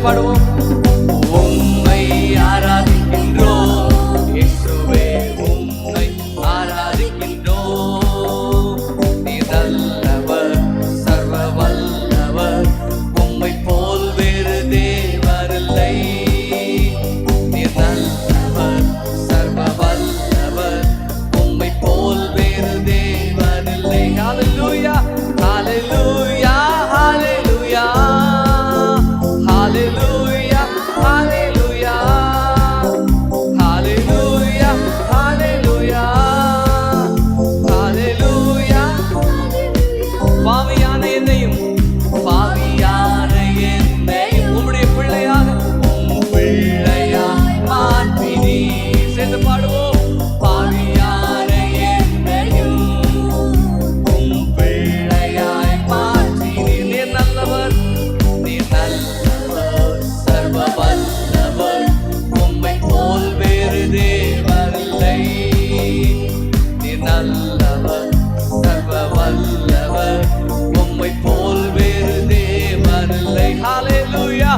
பாடுவோம். உம்மை ஆராதிக்கின்றோம் இயேசுவே, உம்மை ஆராதிக்கின்றோம். நீர் நல்லவர், சர்வ வல்லவர், உம்மை போல் வேறு தேவரில்லை. நீர் நல்லவர், சர்வ வல்லவர், உம்மை போல் வேறு தேவரில்லை. ஹalleluya, ஹalleluya, ஹalleluya, ஹalleluya, ஹalleluya, ஹalleluya, ஹalleluya, ஹalleluya. பாவியான என்னையும் உம்முடைய பிள்ளையாக மாற்றினீ. சேர்ந்து பாடுவோம். பாவியான என்னையும் உம் பிள்ளையாய் மாற்றினீ. நீர் நல்லவர், நீர் நல்லவர், சர்வ வல்லவர், உம்மை போல் வேறு தேவரில்லை. நீர் நல்லவர், சர்வ வல்லவர், உம்மை போல் வேறு தேவரில்லை. ஹalleluya,